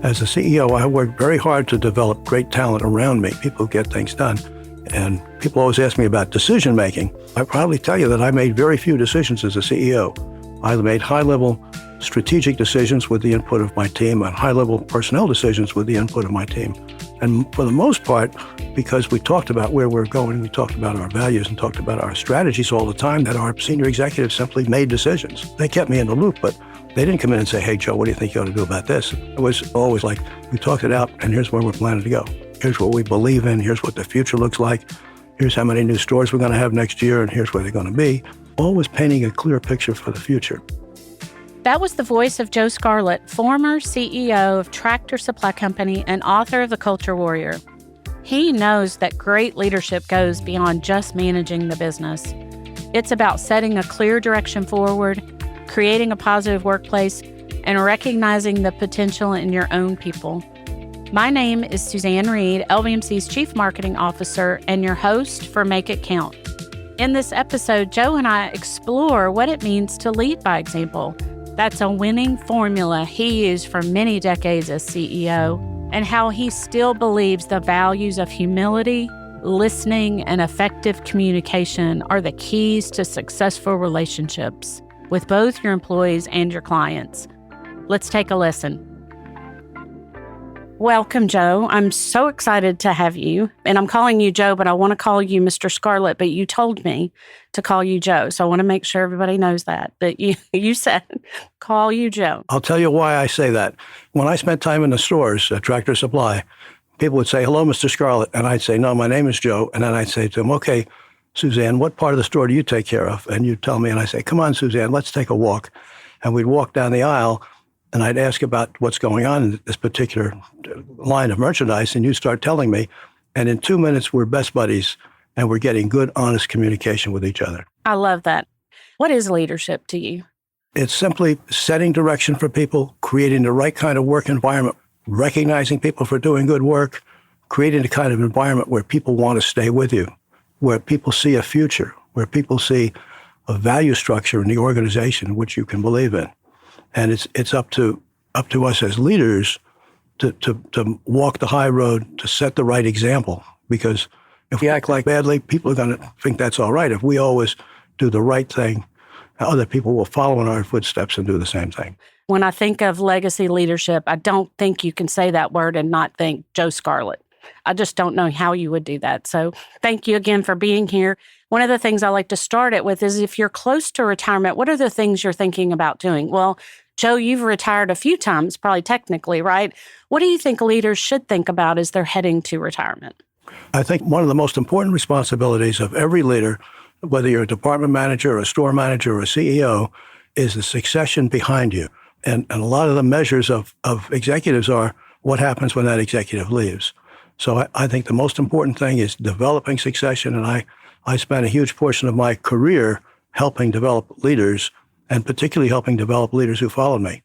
As a CEO, I worked very hard to develop great talent around me, people who get things done. And people always ask me about decision making. I probably tell you that I made very few decisions as a CEO. I made high-level strategic decisions with the input of my team and high-level personnel decisions with the input of my team. And for the most part, because we talked about where we're going, we talked about our values and talked about our strategies all the time, that our senior executives simply made decisions. They kept me in the loop, but they didn't come in and say, hey, Joe, what do you think you ought to do about this? It was always like, we talked it out, and here's where we're planning to go. Here's what we believe in. Here's what the future looks like. Here's how many new stores we're going to have next year, and here's where they're going to be. Always painting a clear picture for the future. That was the voice of Joe Scarlett, former CEO of Tractor Supply Company and author of The Culture Warrior. He knows that great leadership goes beyond just managing the business. It's about setting a clear direction forward, creating a positive workplace, and recognizing the potential in your own people. My name is Suzanne Reed, LVMC's Chief Marketing Officer and your host for Make It Count. In this episode, Joe and I explore what it means to lead by example. That's a winning formula he used for many decades as CEO, and how he still believes the values of humility, listening, and effective communication are the keys to successful relationships with both your employees and your clients. Let's take a listen. Welcome, Joe. I'm so excited to have you. And I'm calling you Joe, but I want to call you Mr. Scarlett, but you told me to call you Joe. So I want to make sure everybody knows that you said, call you Joe. I'll tell you why I say that. When I spent time in the stores at Tractor Supply, people would say, hello, Mr. Scarlett. And I'd say, no, my name is Joe. And then I'd say to them, okay, Suzanne, what part of the store do you take care of? And you'd tell me, and I say, come on, Suzanne, let's take a walk. And we'd walk down the aisle, and I'd ask about what's going on in this particular line of merchandise, and you start telling me. And in 2 minutes, we're best buddies, and we're getting good, honest communication with each other. I love that. What is leadership to you? It's simply setting direction for people, creating the right kind of work environment, recognizing people for doing good work, creating the kind of environment where people want to stay with you, where people see a future, where people see a value structure in the organization which you can believe in. And it's up to us as leaders to walk the high road, to set the right example. Because if we act like badly, people are going to think that's all right. If we always do the right thing, other people will follow in our footsteps and do the same thing. When I think of legacy leadership, I don't think you can say that word and not think Joe Scarlett. I just don't know how you would do that. So thank you again for being here. One of the things I like to start it with is if you're close to retirement, what are the things you're thinking about doing? Well, Joe, you've retired a few times, probably technically, right? What do you think leaders should think about as they're heading to retirement? I think one of the most important responsibilities of every leader, whether you're a department manager, or a store manager, or a CEO, is the succession behind you. And a lot of the measures of executives are what happens when that executive leaves. So I think the most important thing is developing succession. And I spent a huge portion of my career helping develop leaders, and particularly helping develop leaders who followed me.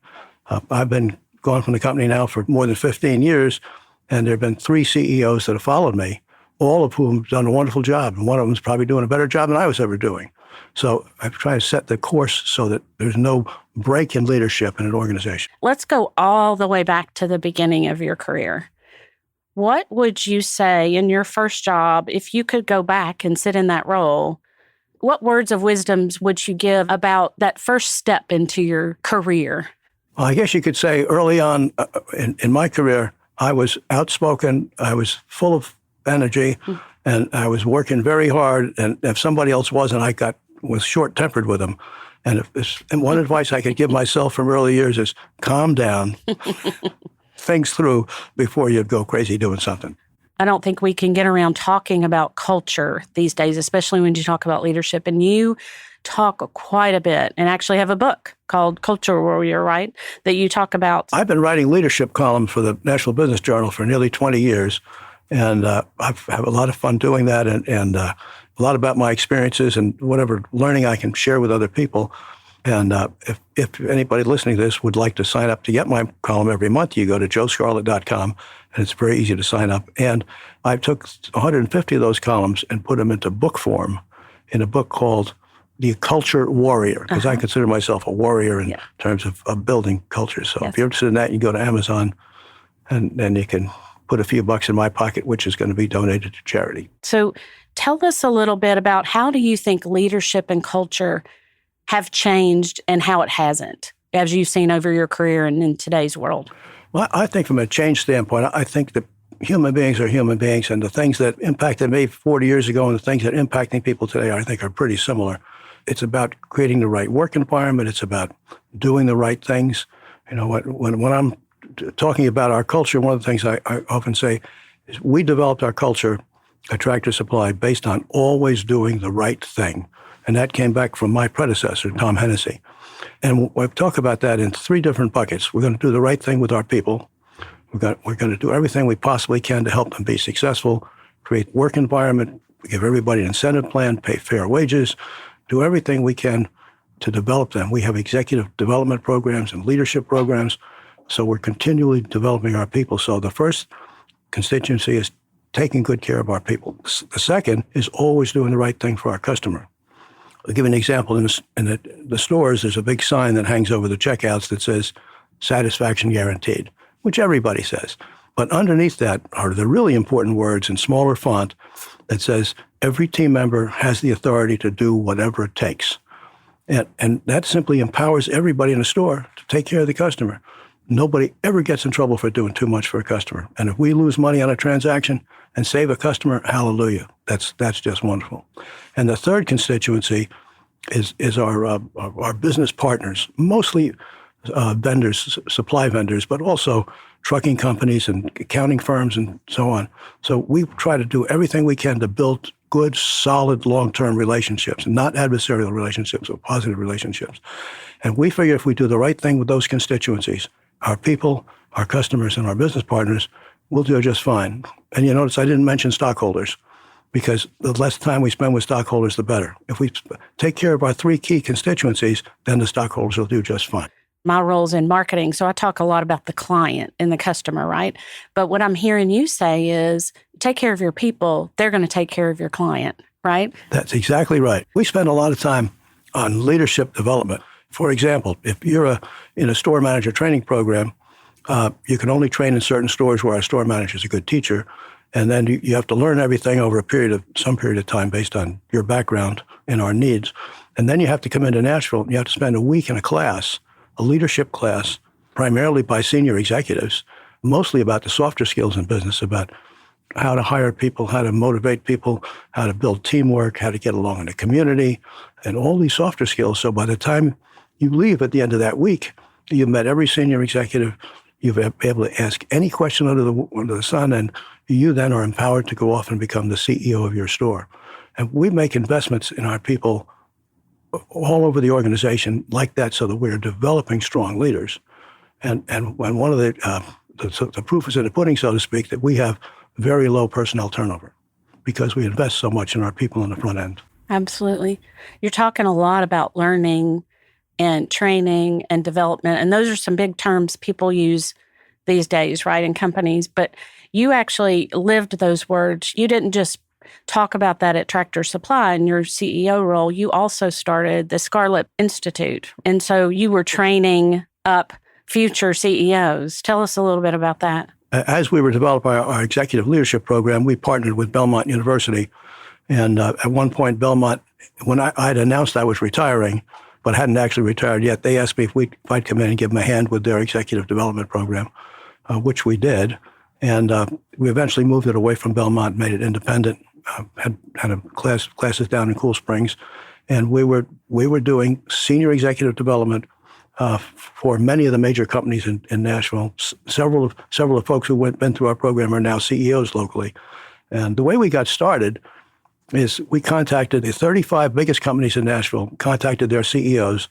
I've been gone from the company now for more than 15 years, and there have been 3 CEOs that have followed me, all of whom have done a wonderful job. And one of them is probably doing a better job than I was ever doing. So I'm trying to set the course so that there's no break in leadership in an organization. Let's go all the way back to the beginning of your career. What would you say in your first job, if you could go back and sit in that role, what words of wisdom would you give about that first step into your career? Well, I guess you could say early on in my career, I was outspoken, I was full of energy, and I was working very hard. And if somebody else wasn't, was short-tempered with them. And one advice I could give myself from early years is calm down, things through before you go crazy doing something. I don't think we can get around talking about culture these days, especially when you talk about leadership. And you talk quite a bit and actually have a book called Culture Warrior, right? That you talk about. I've been writing leadership columns for the National Business Journal for nearly 20 years. And I've had a lot of fun doing that and a lot about my experiences and whatever learning I can share with other people. And if anybody listening to this would like to sign up to get my column every month, you go to joescarlett.com, and it's very easy to sign up. And I took 150 of those columns and put them into book form in a book called The Culture Warrior, because I consider myself a warrior in terms of building culture. So if you're interested in that, you go to Amazon and then you can put a few bucks in my pocket, which is going to be donated to charity. So tell us a little bit about how do you think leadership and culture have changed and how it hasn't, as you've seen over your career and in today's world? Well, I think from a change standpoint, I think that human beings are human beings, and the things that impacted me 40 years ago and the things that are impacting people today, I think, are pretty similar. It's about creating the right work environment. It's about doing the right things. You know, when I'm talking about our culture, one of the things I often say is we developed our culture at Tractor Supply based on always doing the right thing. And that came back from my predecessor, Tom Hennessy. And we talk about that in three different buckets. We're going to do the right thing with our people. We're going to do everything we possibly can to help them be successful, create work environment, give everybody an incentive plan, pay fair wages, do everything we can to develop them. We have executive development programs and leadership programs, so we're continually developing our people. So the first constituency is taking good care of our people. The second is always doing the right thing for our customer. I'll give you an example. In the stores, there's a big sign that hangs over the checkouts that says, satisfaction guaranteed, which everybody says. But underneath that are the really important words in smaller font that says, every team member has the authority to do whatever it takes. And that simply empowers everybody in the store to take care of the customer. Nobody ever gets in trouble for doing too much for a customer. And if we lose money on a transaction and save a customer, hallelujah. That's just wonderful. And the third constituency is our business partners, mostly vendors, supply vendors, but also trucking companies and accounting firms and so on. So we try to do everything we can to build good, solid, long-term relationships, not adversarial relationships, but positive relationships. And we figure if we do the right thing with those constituencies, our people, our customers, and our business partners, we'll do just fine. And you notice I didn't mention stockholders, because the less time we spend with stockholders, the better. If we take care of our three key constituencies, then the stockholders will do just fine. My role's in marketing, so I talk a lot about the client and the customer, right? But what I'm hearing you say is take care of your people, they're going to take care of your client, right? That's exactly right. We spend a lot of time on leadership development. For example, if you're in a store manager training program, you can only train in certain stores where our store manager is a good teacher. And then you have to learn everything over some period of time based on your background and our needs. And then you have to come into Nashville and you have to spend a week in a class, a leadership class, primarily by senior executives, mostly about the softer skills in business, about how to hire people, how to motivate people, how to build teamwork, how to get along in the community, and all these softer skills. So by the time you leave at the end of that week, you've met every senior executive, you've been able to ask any question under the sun, and you then are empowered to go off and become the CEO of your store. And we make investments in our people all over the organization like that so that we're developing strong leaders. And one of the proof is in the pudding, so to speak, that we have very low personnel turnover because we invest so much in our people on the front end. Absolutely. You're talking a lot about learning and training and development, and those are some big terms people use these days, right, in companies. But you actually lived those words. You didn't just talk about that at Tractor Supply in your CEO role. You also started the Scarlett Institute. And so you were training up future CEOs. Tell us a little bit about that. As we were developing our executive leadership program, we partnered with Belmont University. And at one point, Belmont, when I had announced I was retiring, but hadn't actually retired yet, they asked me if I'd come in and give them a hand with their executive development program, which we did. And we eventually moved it away from Belmont, made it independent, had classes down in Cool Springs. And we were doing senior executive development for many of the major companies in Nashville. Several of folks who been through our program are now CEOs locally. And the way we got started is we contacted the 35 biggest companies in Nashville, contacted their CEOs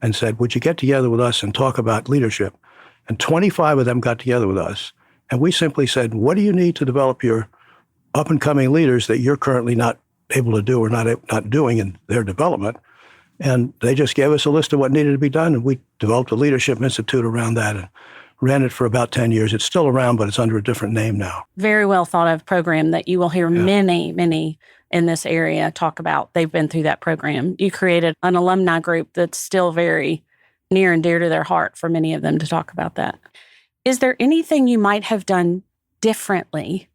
and said, would you get together with us and talk about leadership? And 25 of them got together with us. And we simply said, what do you need to develop your up-and-coming leaders that you're currently not able to do or not doing in their development? And they just gave us a list of what needed to be done, and we developed a leadership institute around that and ran it for about 10 years. It's still around, but it's under a different name now. Very well thought of program that you will hear many in this area talk about. They've been through that program. You created an alumni group that's still very near and dear to their heart for many of them to talk about that. Is there anything you might have done differently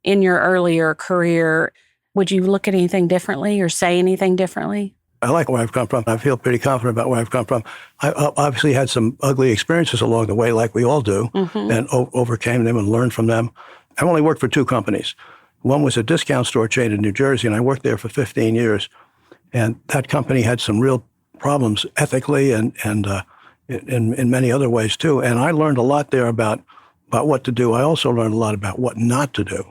in your earlier career? Would you look at anything differently or say anything differently? I like where I've come from. I feel pretty confident about where I've come from. I obviously had some ugly experiences along the way, like we all do, and overcame them and learned from them. I've only worked for 2 companies. One was a discount store chain in New Jersey, and I worked there for 15 years. And that company had some real problems ethically and in many other ways too. And I learned a lot there about what to do. I also learned a lot about what not to do.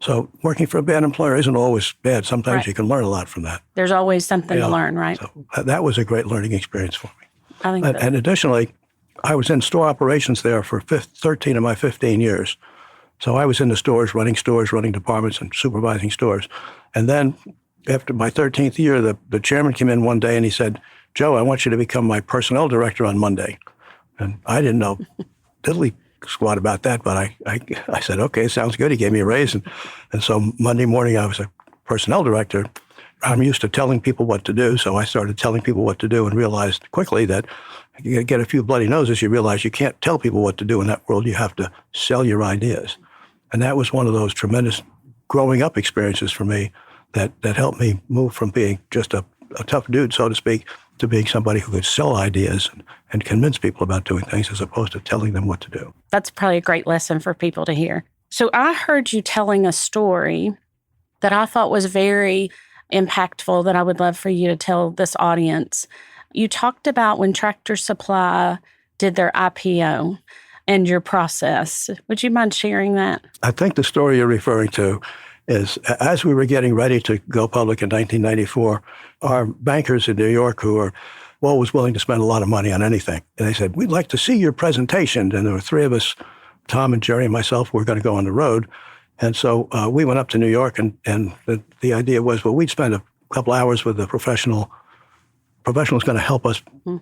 So working for a bad employer isn't always bad. Sometimes you can learn a lot from that. There's always something to learn, right? So that was a great learning experience for me. I think and additionally, I was in store operations there for 13 of my 15 years. So I was in the stores, running departments and supervising stores. And then after my 13th year, the chairman came in one day and he said, "Joe, I want you to become my personnel director on Monday." And I didn't know diddly squat about that, but I said, okay, sounds good. He gave me a raise. And so Monday morning, I was a personnel director. I'm used to telling people what to do, so I started telling people what to do and realized quickly that you get a few bloody noses, you realize you can't tell people what to do in that world. You have to sell your ideas. And that was one of those tremendous growing up experiences for me that helped me move from being just a tough dude, so to speak, to being somebody who could sell ideas and convince people about doing things as opposed to telling them what to do. That's probably a great lesson for people to hear. So I heard you telling a story that I thought was very impactful that I would love for you to tell this audience. You talked about when Tractor Supply did their IPO and your process. Would you mind sharing that? I think the story you're referring to is as we were getting ready to go public in 1994, our bankers in New York who were always willing to spend a lot of money on anything, and they said, "We'd like to see your presentation." And there were 3 of us, Tom and Jerry and myself, were going to go on the road. And so we went up to New York, and the idea was, well, we'd spend a couple hours with the professional's going to help us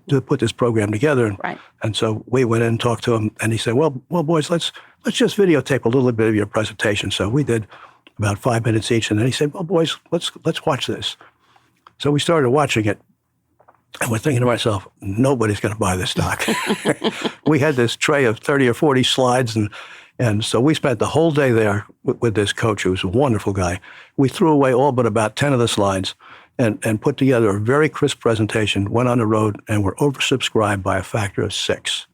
to put this program together. Right. And so we went in and talked to him, and he said, well, boys, let's just videotape a little bit of your presentation. So we did about 5 minutes each, and then he said, well, boys, let's watch this. So we started watching it, and we're thinking to myself, nobody's going to buy this stock. We had this tray of 30 or 40 slides, and so we spent the whole day there with this coach, who was a wonderful guy. We threw away all but about 10 of the slides and put together a very crisp presentation, went on the road, and were oversubscribed by a factor of 6.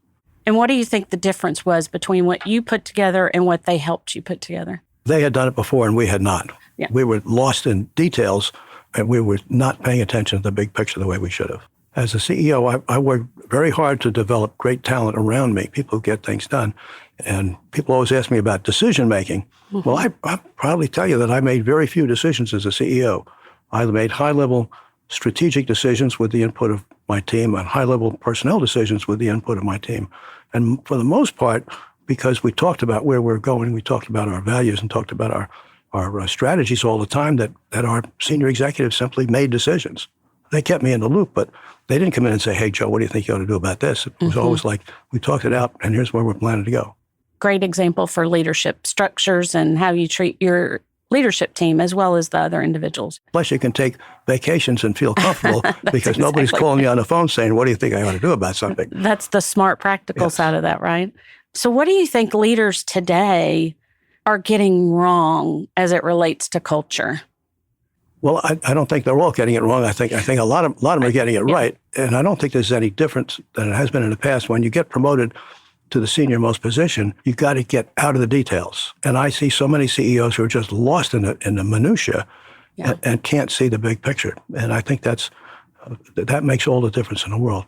And what do you think the difference was between what you put together and what they helped you put together? They had done it before, and we had not. Yeah. We were lost in details, and we were not paying attention to the big picture the way we should have. As a CEO, I worked very hard to develop great talent around me, people who get things done. And people always ask me about decision-making. Well, I'll probably tell you that I made very few decisions as a CEO. I made high-level strategic decisions with the input of my team and high-level personnel decisions with the input of my team. And for the most part, because we talked about where we're going, we talked about our values and talked about our strategies all the time, that our senior executives simply made decisions. They kept me in the loop, but they didn't come in and say, "Hey, Joe, what do you think you ought to do about this?" It was always like, we talked it out, and here's where we're planning to go. Great example for leadership structures and how you treat your leadership team as well as the other individuals. Plus, you can take vacations and feel comfortable because nobody's calling you on the phone saying, "What do you think I ought to do about something?" That's the smart, practical side of that, right? So what do you think leaders today are getting wrong as it relates to culture? Well, I don't think they're all getting it wrong. I think a lot of them are getting it right. And I don't think there's any difference than it has been in the past. When you get promoted to the senior most position, you got to get out of the details. And I see so many CEOs who are just lost in the minutia and can't see the big picture. And I think that makes all the difference in the world.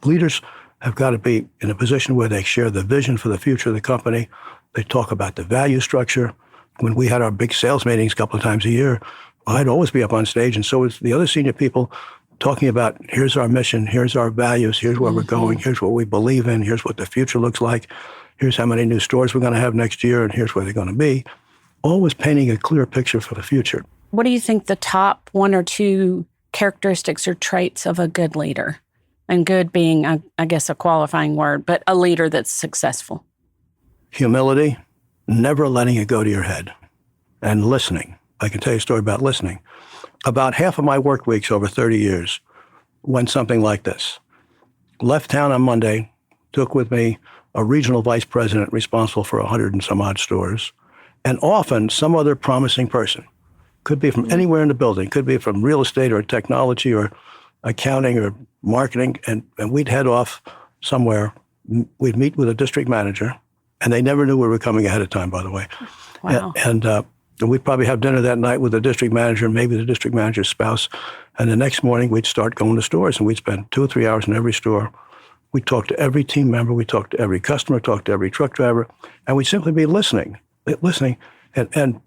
Leaders have got to be in a position where they share the vision for the future of the company. They talk about the value structure. When we had our big sales meetings a couple of times a year, I'd always be up on stage, and so was the other senior people, talking about, here's our mission, here's our values, here's where we're going, here's what we believe in, here's what the future looks like, here's how many new stores we're going to have next year, and here's where they're going to be. Always painting a clear picture for the future. What do you think the top 1 or 2 characteristics or traits of a good leader? And good being, I guess, a qualifying word, but a leader that's successful. Humility, never letting it go to your head, and listening. I can tell you a story about listening. About half of my work weeks over 30 years went something like this. Left town on Monday, took with me a regional vice president responsible for 100 and some odd stores, and often some other promising person. Could be from anywhere in the building, could be from real estate or technology or accounting or marketing, and we'd head off somewhere. We'd meet with a district manager, and they never knew we were coming ahead of time, by the way. Wow. And we'd probably have dinner that night with the district manager, maybe the district manager's spouse, and the next morning we'd start going to stores, and we'd spend 2 or 3 hours in every store. We'd talk to every team member, we'd talk to every customer, talk to every truck driver, and we'd simply be listening. And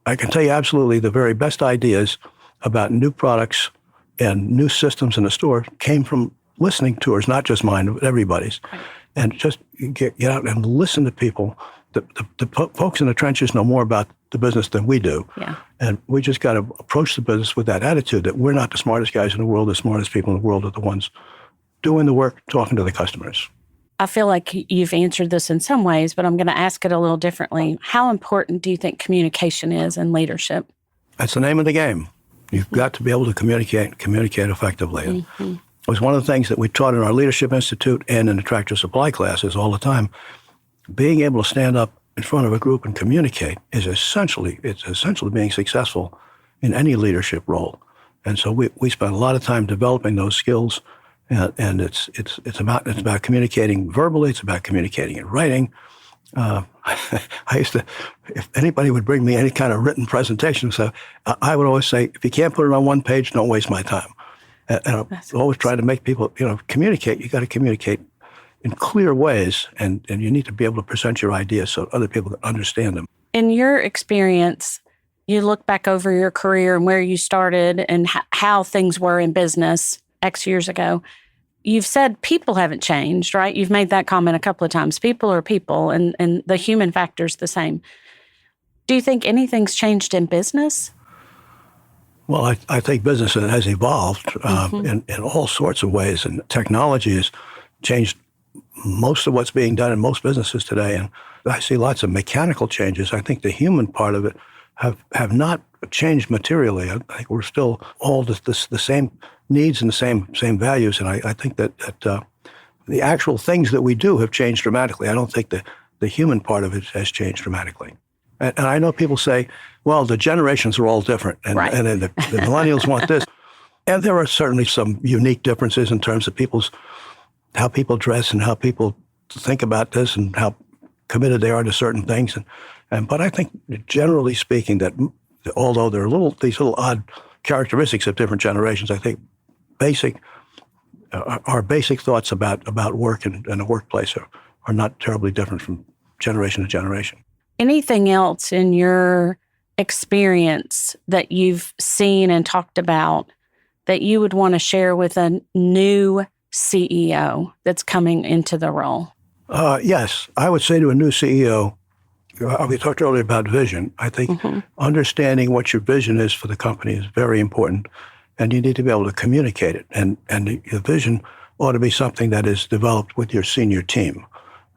I can tell you absolutely the very best ideas about new products and new systems in the store came from listening tours, not just mine, but everybody's. Right. And just get out and listen to people. The folks in the trenches know more about the business than we do. Yeah. And we just got to approach the business with that attitude that we're not the smartest guys in the world. The smartest people in the world are the ones doing the work, talking to the customers. I feel like you've answered this in some ways, but I'm going to ask it a little differently. How important do you think communication is in leadership? That's the name of the game. You've got to be able to communicate effectively. Mm-hmm. It was one of the things that we taught in our Leadership Institute and in the Tractor Supply classes all the time. Being able to stand up in front of a group and communicate is essentially being successful in any leadership role. And so we spent a lot of time developing those skills, and it's about communicating verbally. It's about communicating in writing. I used to, if anybody would bring me any kind of written presentation, so I would always say, if you can't put it on one page, don't waste my time. And I always try to make people, communicate. You got to communicate in clear ways, and you need to be able to present your ideas so other people can understand them. In your experience, you look back over your career and where you started and how things were in business X years ago. You've said people haven't changed, right? You've made that comment a couple of times. People are people, and the human factor is the same. Do you think anything's changed in business? Well, I think business has evolved in all sorts of ways, and technology has changed most of what's being done in most businesses today. And I see lots of mechanical changes. I think the human part of it have not changed materially. I think we're still all the same needs and the same values. And I think that the actual things that we do have changed dramatically. I don't think the human part of it has changed dramatically. And I know people say, well, the generations are all different, and the millennials want this. And there are certainly some unique differences in terms of how people dress and how people think about this and how committed they are to certain things. But I think, generally speaking, that although there are these little odd characteristics of different generations, I think our basic thoughts about work and the workplace are not terribly different from generation to generation. Anything else in your experience that you've seen and talked about that you would want to share with a new CEO that's coming into the role? Yes. I would say to a new CEO, we talked earlier about vision. I think understanding what your vision is for the company is very important, and you need to be able to communicate it. And the vision ought to be something that is developed with your senior team.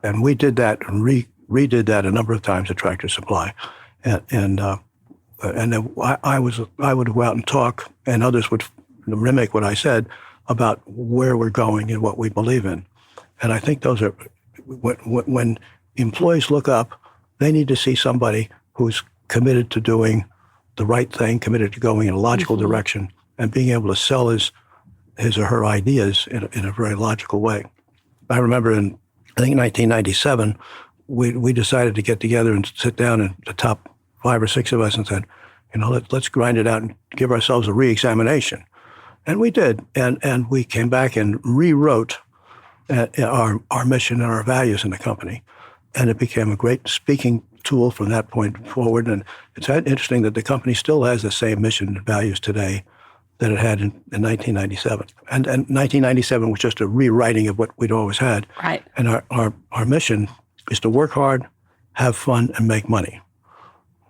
And we did that and redid that a number of times at Tractor Supply. And then I would go out and talk, and others would mimic what I said about where we're going and what we believe in. And I think those are, when employees look up, they need to see somebody who's committed to doing the right thing, committed to going in a logical direction, and being able to sell his or her ideas in a very logical way. I remember in, I think, 1997, we decided to get together and sit down, and the top 5 or 6 of us, and said, let's grind it out and give ourselves a re-examination. And we did, and we came back and rewrote our mission and our values in the company. And it became a great speaking tool from that point forward. And it's interesting that the company still has the same mission and values today that it had in 1997. And 1997 was just a rewriting of what we'd always had. Right. And our mission is to work hard, have fun, and make money.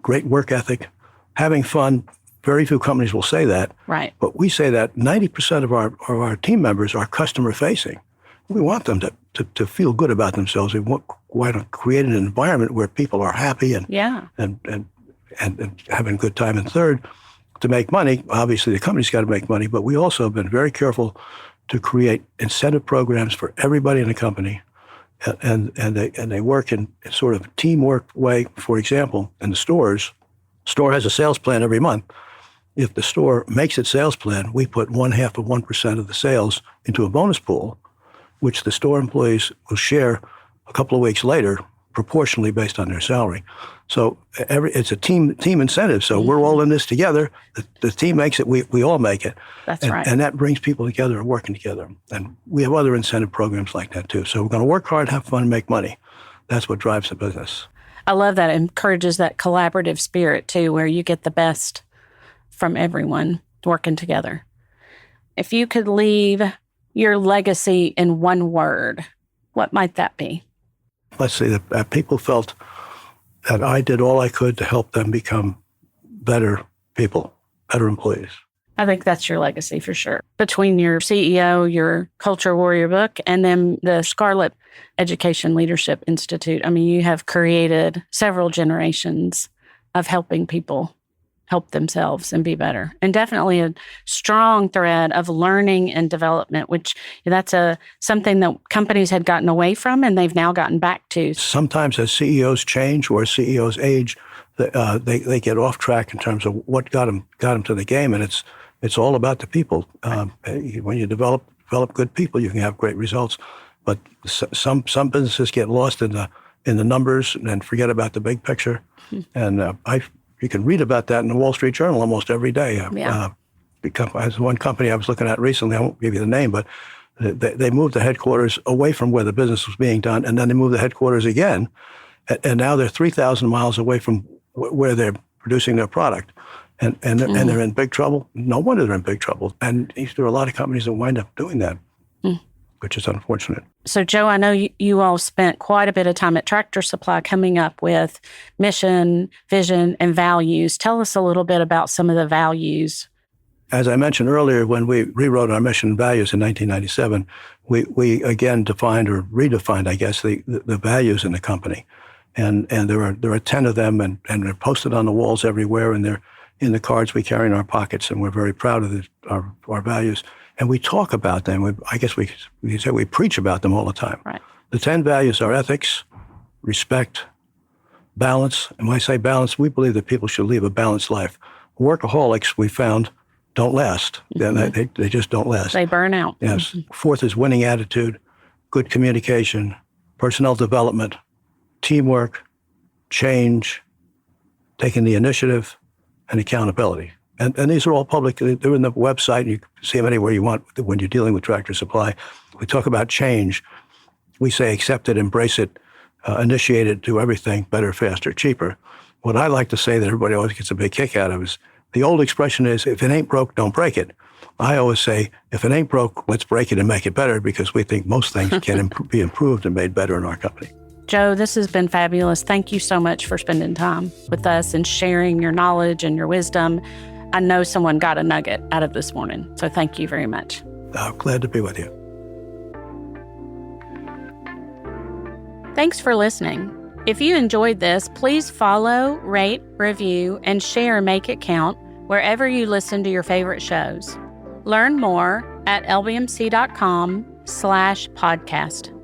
Great work ethic, having fun. Very few companies will say that. Right. But we say that 90% of our team members are customer facing. We want them to feel good about themselves. We want to create an environment where people are happy and having a good time. And third, to make money, obviously the company's got to make money, but we also have been very careful to create incentive programs for everybody in the company and they work in sort of a teamwork way. For example, in the store has a sales plan every month. If the store makes its sales plan, we put 0.5% of the sales into a bonus pool, which the store employees will share a couple of weeks later, proportionally based on their salary. So it's a team incentive. So we're all in this together. The team makes it. We all make it. That's right. And that brings people together and working together. And we have other incentive programs like that too. So we're going to work hard, have fun, make money. That's what drives the business. I love that. It encourages that collaborative spirit too, where you get the best from everyone working together. If you could leave your legacy in one word, what might that be? Let's see, that people felt that I did all I could to help them become better people, better employees. I think that's your legacy for sure. Between your CEO, your Culture Warrior book, and then the Scarlett Education Leadership Institute, I mean, you have created several generations of helping people help themselves and be better. And definitely a strong thread of learning and development, which that's something that companies had gotten away from and they've now gotten back to. Sometimes as CEOs change or CEOs age, they get off track in terms of what got them to the game, and it's all about the people. When you develop good people, you can have great results. But some businesses get lost in the numbers and forget about the big picture. And you can read about that in the Wall Street Journal almost every day. There's one company I was looking at recently, I won't give you the name, but they moved the headquarters away from where the business was being done, and then they moved the headquarters again, and now they're 3,000 miles away from where they're producing their product. And they're in big trouble. No wonder they're in big trouble. And there are a lot of companies that wind up doing that, which is unfortunate. So, Joe, I know you all spent quite a bit of time at Tractor Supply coming up with mission, vision, and values. Tell us a little bit about some of the values. As I mentioned earlier, when we rewrote our mission and values in 1997, we again defined or redefined, I guess, the values in the company. And there are 10 of them, and they're posted on the walls everywhere, and they're in the cards we carry in our pockets, and we're very proud of our values. And we talk about them. I guess we say we preach about them all the time. Right. The 10 values are ethics, respect, balance. And when I say balance, we believe that people should live a balanced life. Workaholics, we found, don't last. They just don't last. They burn out. Yes. Fourth is winning attitude, good communication, personnel development, teamwork, change, taking the initiative, and accountability. And these are all public. They're in the website. You can see them anywhere you want when you're dealing with Tractor Supply. We talk about change. We say accept it, embrace it, initiate it, do everything better, faster, cheaper. What I like to say that everybody always gets a big kick out of is the old expression is, if it ain't broke, don't break it. I always say, if it ain't broke, let's break it and make it better, because we think most things can be improved and made better in our company. Joe, this has been fabulous. Thank you so much for spending time with us and sharing your knowledge and your wisdom. I know someone got a nugget out of this morning, so thank you very much. I'm glad to be with you. Thanks for listening. If you enjoyed this, please follow, rate, review, and share Make It Count wherever you listen to your favorite shows. Learn more at lbmc.com/podcast.